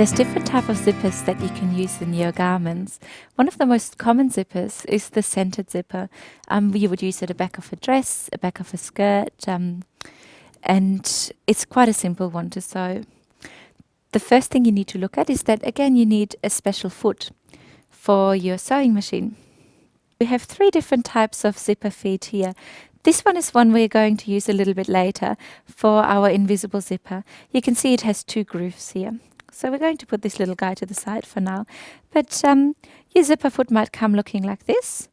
There's different type of zippers that you can use in your garments. One of the most common zippers is the centered zipper. You would use it at the back of a dress, a back of a skirt, and it's quite a simple one to sew. The first thing you need to look at is that, again, you need a special foot for your sewing machine. We have 3 different types of zipper feet here. This one is one we're going to use a little bit later for our invisible zipper. You can see it has 2 grooves here. So we're going to put this little guy to the side for now. But your zipper foot might come looking like this,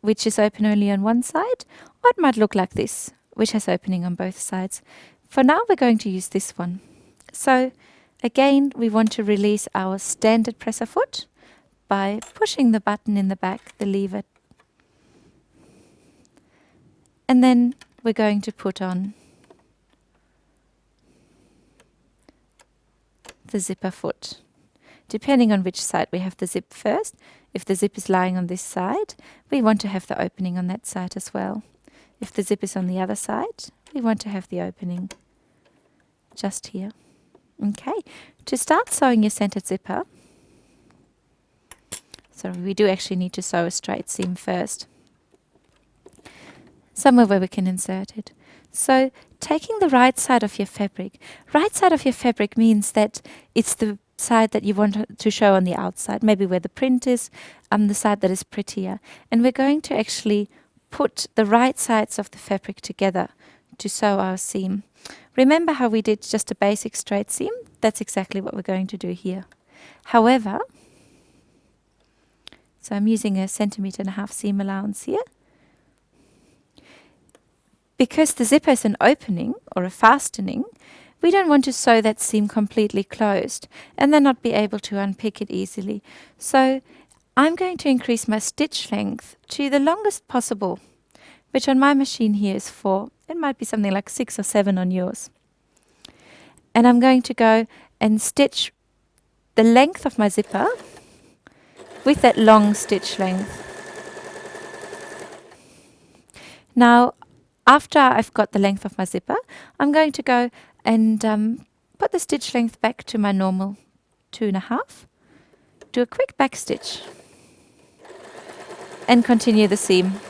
which is open only on one side, or it might look like this, which has opening on both sides. For now, we're going to use this one. So again, we want to release our standard presser foot by pushing the button in the back, the lever. And then we're going to put on the zipper foot. Depending on which side we have the zip first, if the zip is lying on this side, we want to have the opening on that side as well. If the zip is on the other side, we want to have the opening just here. Okay, to start sewing your centered zipper, so we do actually need to sew a straight seam first, somewhere where we can insert it. So taking the right side of your fabric means that it's the side that you want to show on the outside, maybe where the print is, the side that is prettier. And we're going to actually put the right sides of the fabric together to sew our seam. Remember how we did just a basic straight seam? That's exactly what we're going to do here. However, so I'm using a 1.5 centimeter seam allowance here. Because the zipper is an opening or a fastening, we don't want to sew that seam completely closed and then not be able to unpick it easily. So I'm going to increase my stitch length to the longest possible, which on my machine here is 4. It might be something like 6 or 7 on yours. And I'm going to go and stitch the length of my zipper with that long stitch length. Now, after I've got the length of my zipper, I'm going to go and put the stitch length back to my normal 2.5, do a quick back stitch, and continue the seam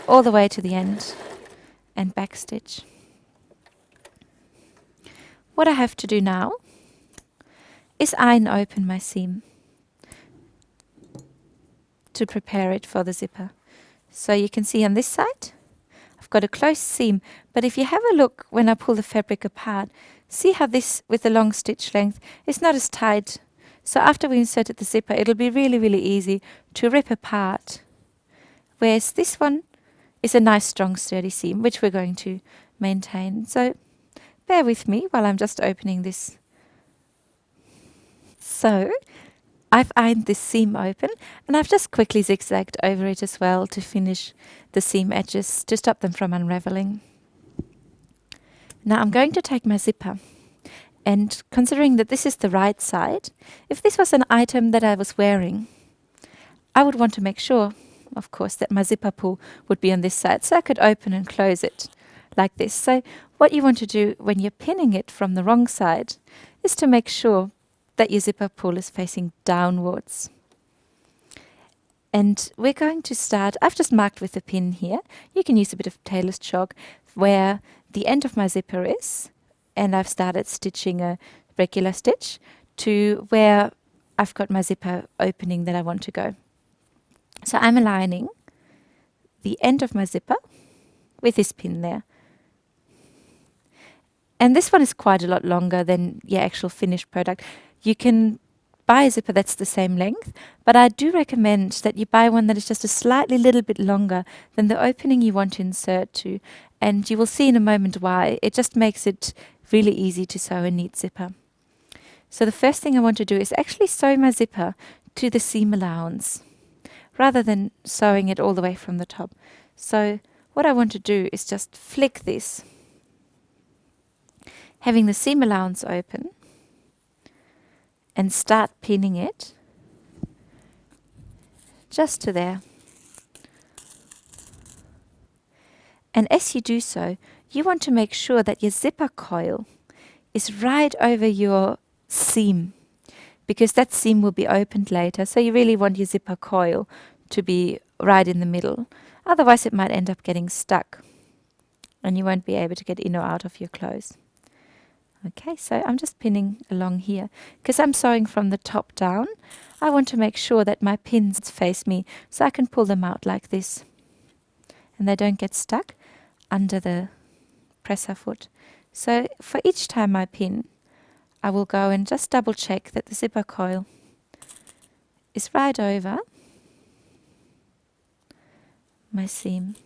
all the way to the end and back stitch. What I have to do now is iron open my seam to prepare it for the zipper. So you can see on this side, I've got a close seam, but if you have a look when I pull the fabric apart, see how this with the long stitch length is not as tight. So after we inserted the zipper, it'll be really, really easy to rip apart. Whereas this one is a nice, strong, sturdy seam, which we're going to maintain. So bear with me while I'm just opening this. So I've ironed this seam open, and I've just quickly zigzagged over it as well to finish the seam edges to stop them from unraveling. Now I'm going to take my zipper, and considering that this is the right side, if this was an item that I was wearing, I would want to make sure, of course, that my zipper pull would be on this side, so I could open and close it like this. So what you want to do when you're pinning it from the wrong side is to make sure that your zipper pull is facing downwards. And we're going to start, I've just marked with a pin here. You can use a bit of tailor's chalk where the end of my zipper is, and I've started stitching a regular stitch to where I've got my zipper opening that I want to go. So I'm aligning the end of my zipper with this pin there. And this one is quite a lot longer than your actual finished product. You can buy a zipper that's the same length, but I do recommend that you buy one that is just a slightly little bit longer than the opening you want to insert to. And you will see in a moment why. It just makes it really easy to sew a neat zipper. So the first thing I want to do is actually sew my zipper to the seam allowance, rather than sewing it all the way from the top. So what I want to do is just flick this, having the seam allowance open, and start pinning it just to there. And as you do so, you want to make sure that your zipper coil is right over your seam. because that seam will be opened later. So you really want your zipper coil to be right in the middle. Otherwise it might end up getting stuck and you won't be able to get in or out of your clothes. Okay, so I'm just pinning along here. Because I'm sewing from the top down, I want to make sure that my pins face me so I can pull them out like this. And they don't get stuck under the presser foot. So for each time I pin, I will go and just double check that the zipper coil is right over my seam.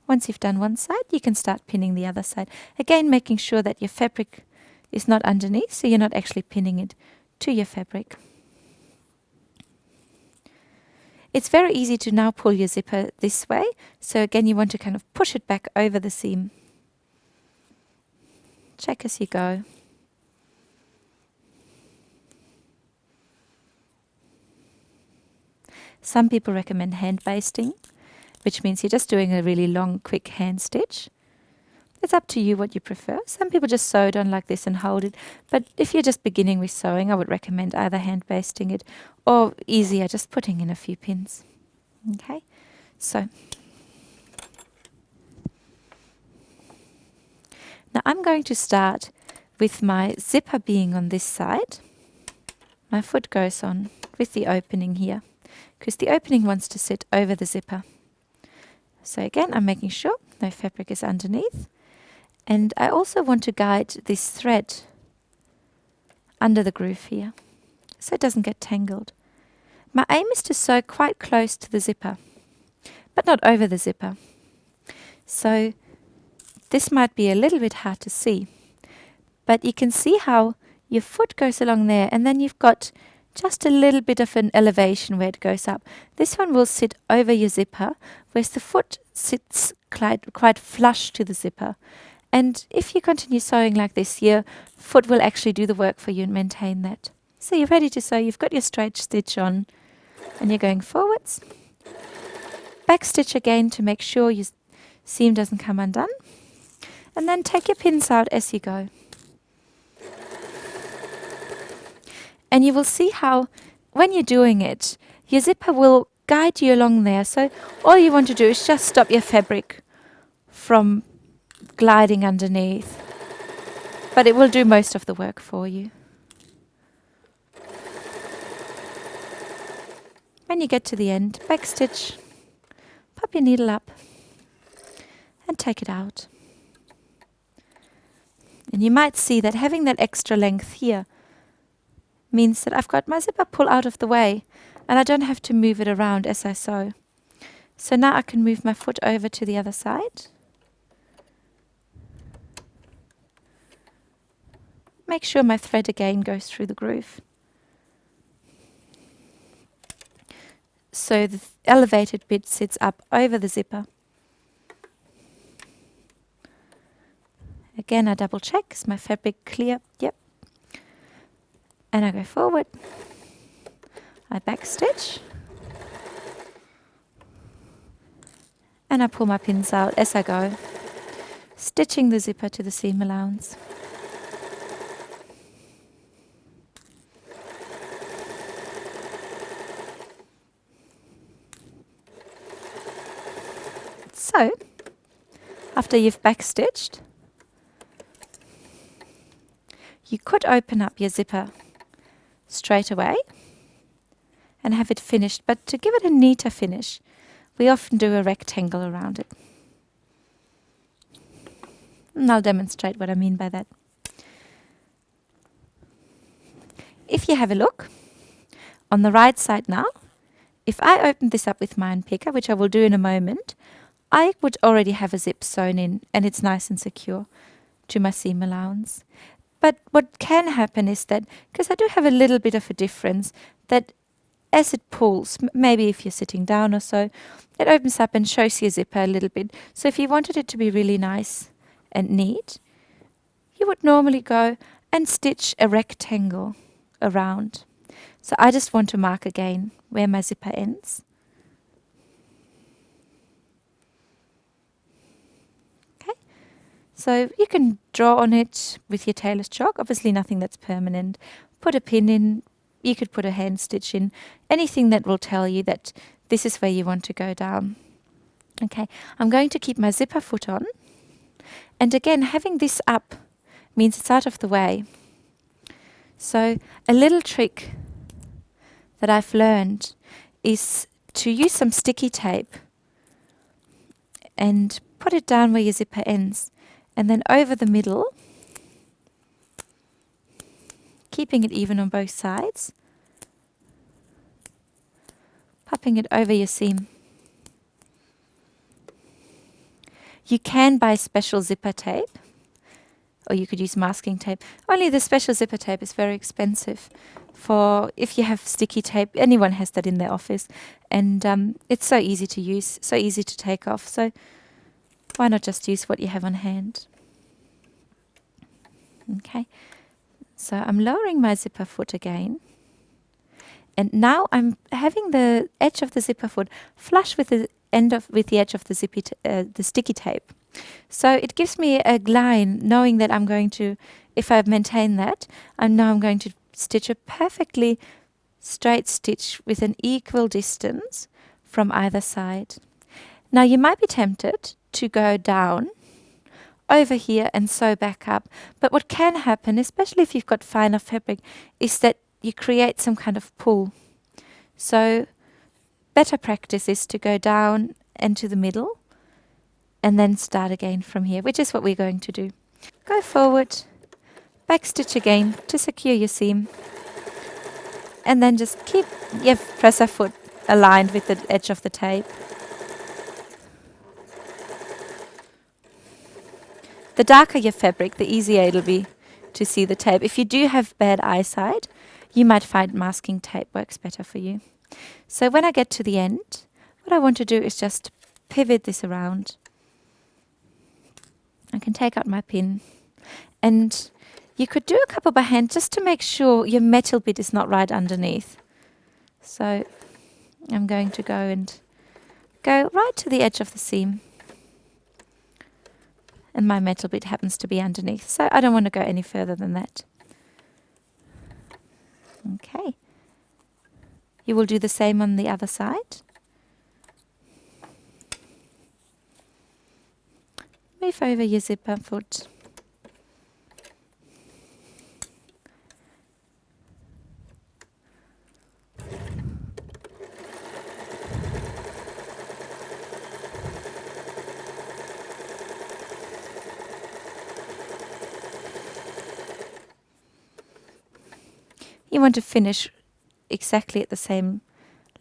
Once you've done one side, you can start pinning the other side. Again, making sure that your fabric is not underneath, so you're not actually pinning it to your fabric. It's very easy to now pull your zipper this way. So again, you want to kind of push it back over the seam. Check as you go. Some people recommend hand basting, which means you're just doing a really long, quick hand stitch. It's up to you what you prefer. Some people just sew it on like this and hold it. But if you're just beginning with sewing, I would recommend either hand basting it or easier, just putting in a few pins. Okay, so now I'm going to start with my zipper being on this side. My foot goes on with the opening here because the opening wants to sit over the zipper. So again, I'm making sure no fabric is underneath. And I also want to guide this thread under the groove here so it doesn't get tangled. My aim is to sew quite close to the zipper, but not over the zipper. So this might be a little bit hard to see, but you can see how your foot goes along there and then you've got just a little bit of an elevation where it goes up. This one will sit over your zipper, whereas the foot sits quite flush to the zipper. And if you continue sewing like this, your foot will actually do the work for you and maintain that. So you're ready to sew. You've got your straight stitch on and you're going forwards. Back stitch again to make sure your seam doesn't come undone. And then take your pins out as you go. And you will see how when you're doing it, your zipper will guide you along there. So all you want to do is just stop your fabric from gliding underneath, but it will do most of the work for you. When you get to the end, back stitch, pop your needle up and take it out. And you might see that having that extra length here means that I've got my zipper pull out of the way and I don't have to move it around as I sew. So now I can move my foot over to the other side. Make sure my thread again goes through the groove. So the elevated bit sits up over the zipper. Again, I double check, is my fabric clear? Yep. And I go forward. I back stitch. And I pull my pins out as I go, stitching the zipper to the seam allowance. So, after you've backstitched, you could open up your zipper straight away and have it finished, but to give it a neater finish, we often do a rectangle around it. And I'll demonstrate what I mean by that. If you have a look, on the right side now, if I open this up with my unpicker, which I will do in a moment, I would already have a zip sewn in and it's nice and secure to my seam allowance. But what can happen is that, because I do have a little bit of a difference, that as it pulls, maybe if you're sitting down or so, it opens up and shows your zipper a little bit. So if you wanted it to be really nice and neat, you would normally go and stitch a rectangle around. So I just want to mark again where my zipper ends. So you can draw on it with your tailor's chalk, obviously nothing that's permanent. Put a pin in, you could put a hand stitch in, anything that will tell you that this is where you want to go down. Okay, I'm going to keep my zipper foot on. And again, having this up means it's out of the way. So a little trick that I've learned is to use some sticky tape and put it down where your zipper ends, and then over the middle, keeping it even on both sides, popping it over your seam. You can buy special zipper tape, or you could use masking tape. Only the special zipper tape is very expensive. For if you have sticky tape, anyone has that in their office, and it's so easy to use, so easy to take off. So why not just use what you have on hand? Okay, so I'm lowering my zipper foot again, and now I'm having the edge of the zipper foot flush with the edge of the sticky tape. So it gives me a line, knowing that I'm going to, if I maintain that, I know I'm going to stitch a perfectly straight stitch with an equal distance from either side. Now you might be tempted to go down over here and sew back up, but what can happen, especially if you've got finer fabric, is that you create some kind of pull. So better practice is to go down and to the middle and then start again from here, which is what we're going to do. Go forward, back stitch again to secure your seam, and then just keep your presser foot aligned with the edge of the tape. The darker your fabric, the easier it'll be to see the tape. If you do have bad eyesight, you might find masking tape works better for you. So when I get to the end, what I want to do is just pivot this around. I can take out my pin, and you could do a couple by hand just to make sure your metal bit is not right underneath. So I'm going to go right to the edge of the seam, and my metal bit happens to be underneath, so I don't want to go any further than that. Okay. You will do the same on the other side. Move over your zipper foot. You want to finish exactly at the same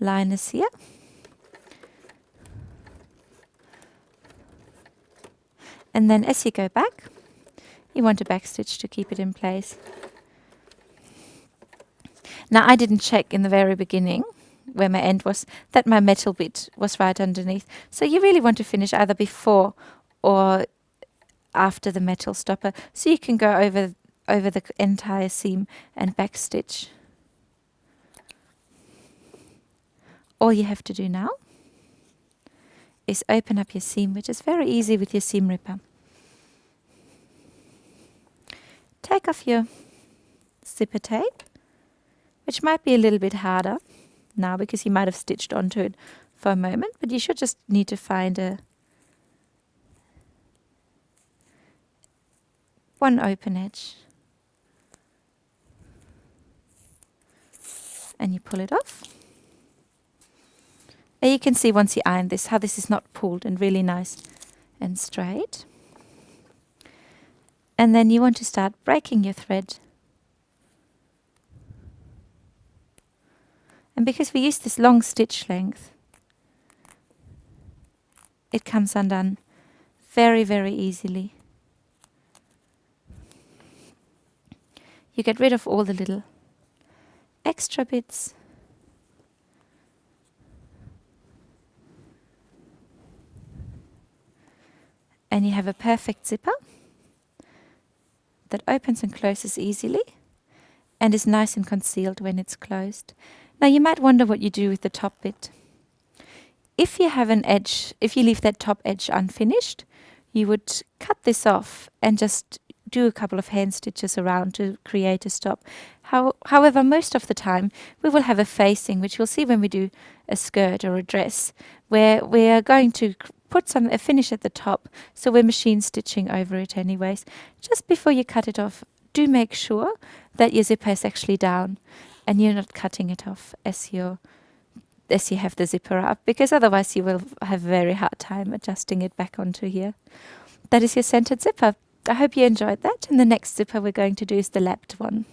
line as here. And then as you go back, you want to backstitch to keep it in place. Now I didn't check in the very beginning where my end was, that my metal bit was right underneath. So you really want to finish either before or after the metal stopper, so you can go over the entire seam and backstitch. All you have to do now is open up your seam, which is very easy with your seam ripper. Take off your zipper tape, which might be a little bit harder now because you might have stitched onto it for a moment, but you should just need to find one open edge. And you pull it off. And you can see once you iron this, how this is not pulled and really nice and straight. And then you want to start breaking your thread. And because we use this long stitch length, it comes undone very, very easily. You get rid of all the little extra bits. And you have a perfect zipper that opens and closes easily and is nice and concealed when it's closed. Now you might wonder what you do with the top bit. If you have an edge, if you leave that top edge unfinished, you would cut this off and just do a couple of hand stitches around to create a stop. However, most of the time we will have a facing, which you'll see when we do a skirt or a dress, where we are going to put a finish at the top, so we're machine stitching over it anyways. Just before you cut it off, do make sure that your zipper is actually down and you're not cutting it off as you have the zipper up, because otherwise you will have a very hard time adjusting it back onto here. That is your centered zipper. I hope you enjoyed that, and the next zipper we're going to do is the lapped one.